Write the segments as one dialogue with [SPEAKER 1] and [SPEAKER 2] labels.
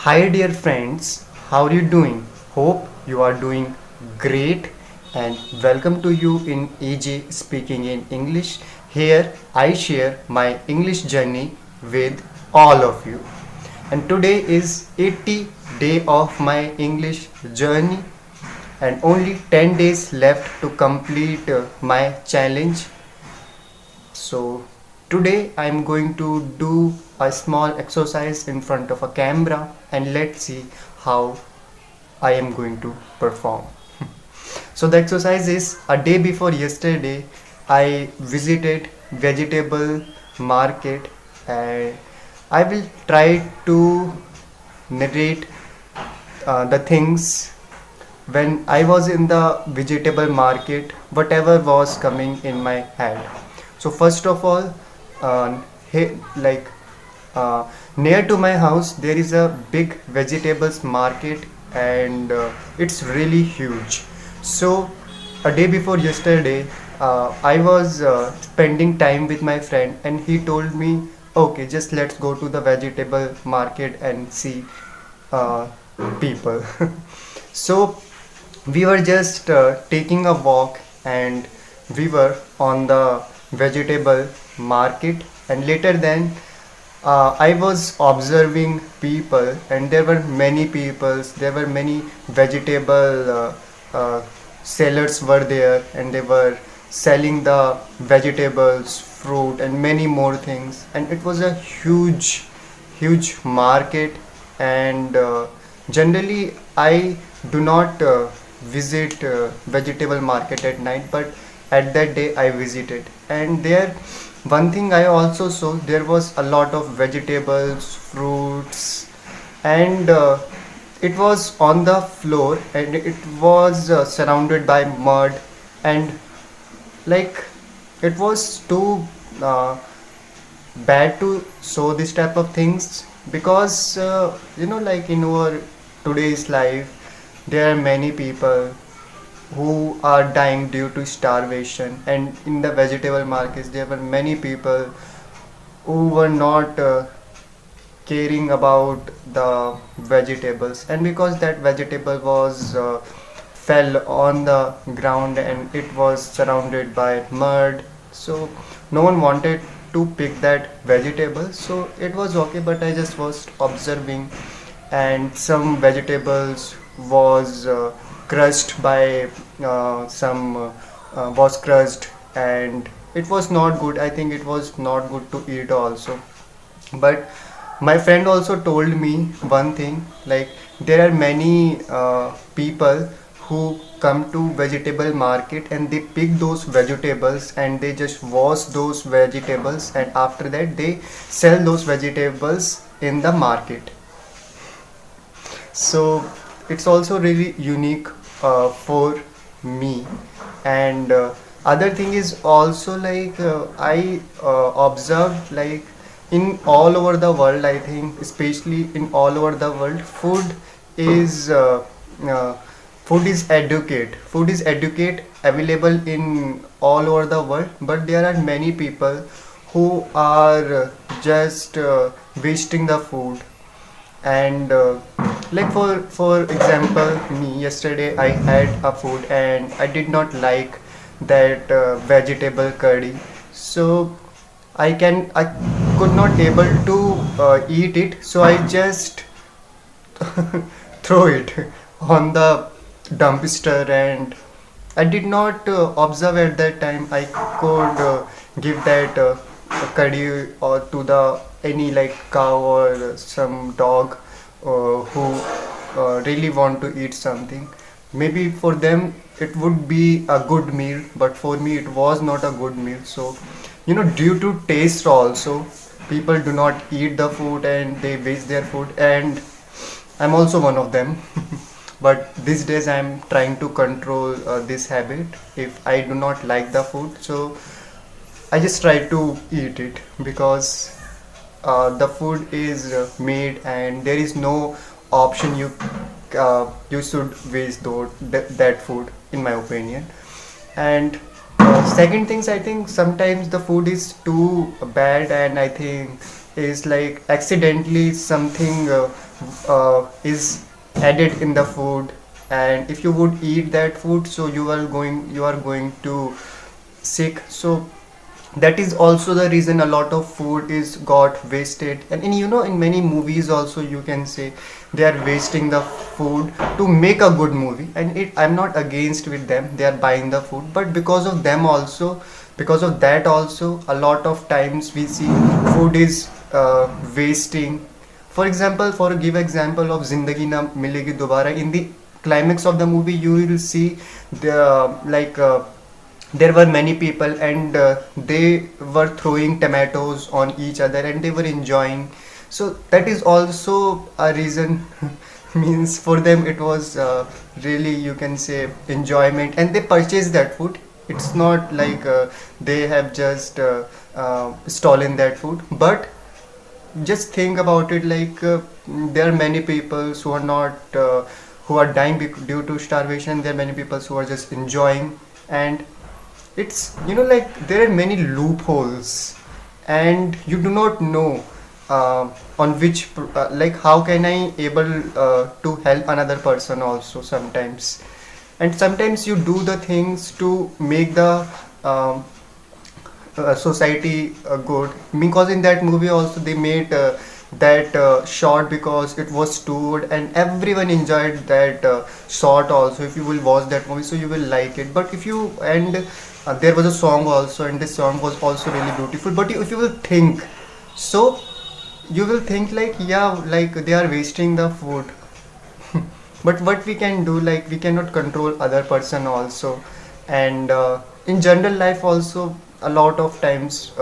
[SPEAKER 1] Hi dear friends, how are you doing? Hope you are doing great and welcome to you in AJ speaking in English. Here I share my English journey with all of you. And today is 80 day of my English journey and only 10 days left to complete my challenge. So today I am going to do a small exercise in front of a camera and let's see how I am going to perform. So the exercise is a day before yesterday I visited vegetable market and I will try to narrate the things when I was in the vegetable market, whatever was coming in my head. So first of all, like uh, near to my house, there is a big vegetables market, and it's really huge. So a day before yesterday, I was spending time with my friend, and he told me, "Okay, just let's go to the vegetable market and see uh, people." So we were just taking a walk and we were on the vegetable market, and later then I was observing people, and there were many peoples, there were many vegetable uh, sellers were there, and they were selling the vegetables, fruit and many more things, and it was a huge market. And generally I do not visit vegetable market at night, but at that day I visited, and there one thing I also saw, there was a lot of vegetables, fruits, and it was on the floor, and it was surrounded by mud, and like it was too uh, bad to show this type of things, because like in our today's life there are many people who are dying due to starvation, and in the vegetable markets there were many people who were not caring about the vegetables, and because that vegetable was fell on the ground and it was surrounded by mud, so no one wanted to pick that vegetable, so it was okay, but I just was observing, and some vegetables was crushed by some was crushed, and it was not good. I think it was not good to eat also. But my friend also told me one thing, like there are many people who come to vegetable market and they pick those vegetables and they just wash those vegetables, and after that they sell those vegetables in the market. So it's also really unique for me. And other thing is also, like I observed, like in all over the world, I think especially in all over the world, is uh, uh, food is educate available in all over the world, but there are many people who are just wasting the food. And like for example, me yesterday I had a food and I did not like that vegetable curry, so I could not able to eat it, so I just throw it on the dumpster, and I did not observe at that time I could give that curry or to the any like cow or some dog who really want to eat something. Maybe for them it would be a good meal, but for me it was not a good meal. So due to taste also, people do not eat the food and they waste their food, and I'm also one of them. But these days I'm trying to control this habit. If I do not like the food, so I just try to eat it, because the food is made and there is no option you should waste that food, in my opinion. And second things, I think sometimes the food is too bad, and I think is like accidentally something is added in the food, and if you would eat that food, so you are going to sick. So that is also the reason a lot of food is got wasted. And in, in many movies also you can say they are wasting the food to make a good movie. And I'm not against with them, they are buying the food, but because of them also, because of that also, a lot of times we see food is wasting. For example, for give example of Zindagi Na Milegi Dobara, in the climax of the movie you will see the there were many people, and they were throwing tomatoes on each other and they were enjoying. So that is also a reason means for them it was really, you can say, enjoyment, and they purchased that food. It's not like they have just stolen that food. But just think about it, like there are many people who are not who are dying due to starvation. There are many people who are just enjoying. And it's, like there are many loopholes, and you do not know on which like how can I able to help another person also sometimes. And sometimes you do the things to make the um, society good, because in that movie also they made that short because it was too good, and everyone enjoyed that short also. If you will watch that movie, so you will like it. But if you, and there was a song also, and this song was also really beautiful. But if you will think, so you will think like, yeah, like they are wasting the food. But what we can do, like we cannot control other person also. And in general life also, a lot of times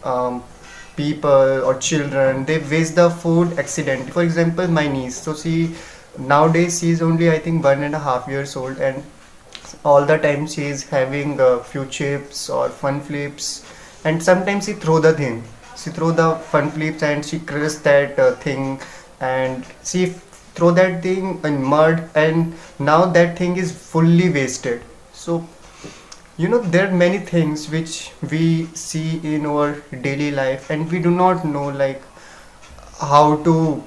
[SPEAKER 1] um, people or children, they waste the food accidentally. For example, my niece, so she nowadays she is only, I think, 1.5 years old, and all the time she is having a few chips or fun flips, and sometimes she throw the fun flips and she crush that thing, and she throw that thing in mud, and now that thing is fully wasted. So there are many things which we see in our daily life, and we do not know like how to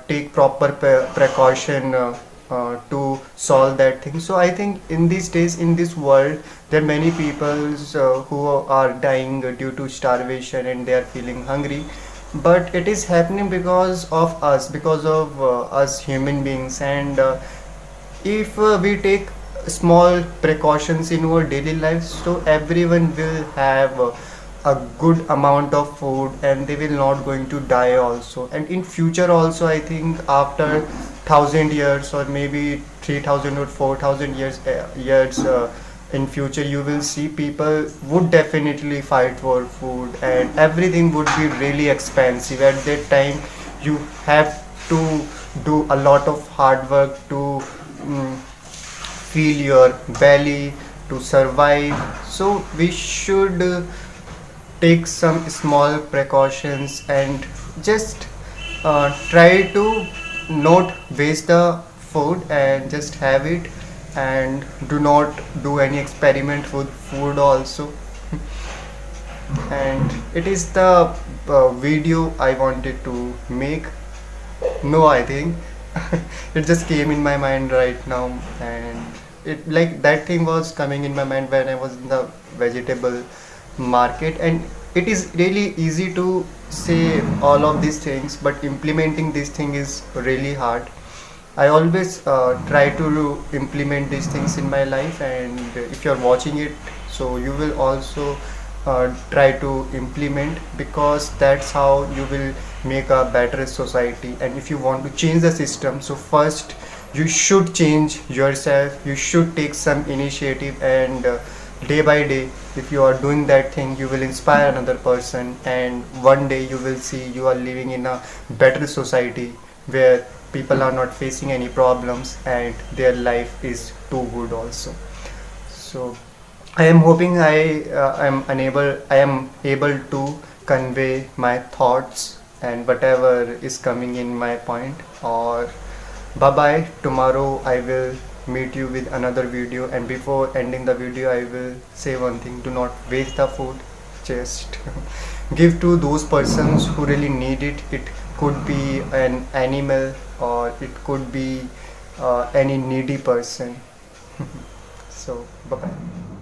[SPEAKER 1] take proper precaution to solve that thing. So I think in these days, in this world, there are many people who are dying due to starvation, and they are feeling hungry. But it is happening because of us, because of us human beings. And if we take small precautions in our daily life, so everyone will have a good amount of food, and they will not going to die also. And in future also, I think after 1,000 years, or maybe 3,000 or 4,000 years in future, you will see people would definitely fight for food, and everything would be really expensive at that time. You have to do a lot of hard work to fill your belly to survive. So we should take some small precautions, and just try to not waste the food and just have it, and do not do any experiment with food also. And it is the video I wanted to make. No, I think it just came in my mind right now. And it, like that thing was coming in my mind when I was in the vegetable market. And it is really easy to say all of these things, but implementing this thing is really hard. I always try to implement these things in my life, and if you're watching it, so you will also try to implement, because that's how you will make a better society. And if you want to change the system, so first you should change yourself, you should take some initiative, and day by day, if you are doing that thing, you will inspire another person, and one day you will see you are living in a better society where people are not facing any problems and their life is too good also. So I am hoping I am able to convey my thoughts and whatever is coming in my point. Or bye bye. Tomorrow I will meet you with another video. And before ending the video, I will say one thing: do not waste the food. Just give to those persons who really need it. It could be an animal, or it could be any needy person. So bye bye.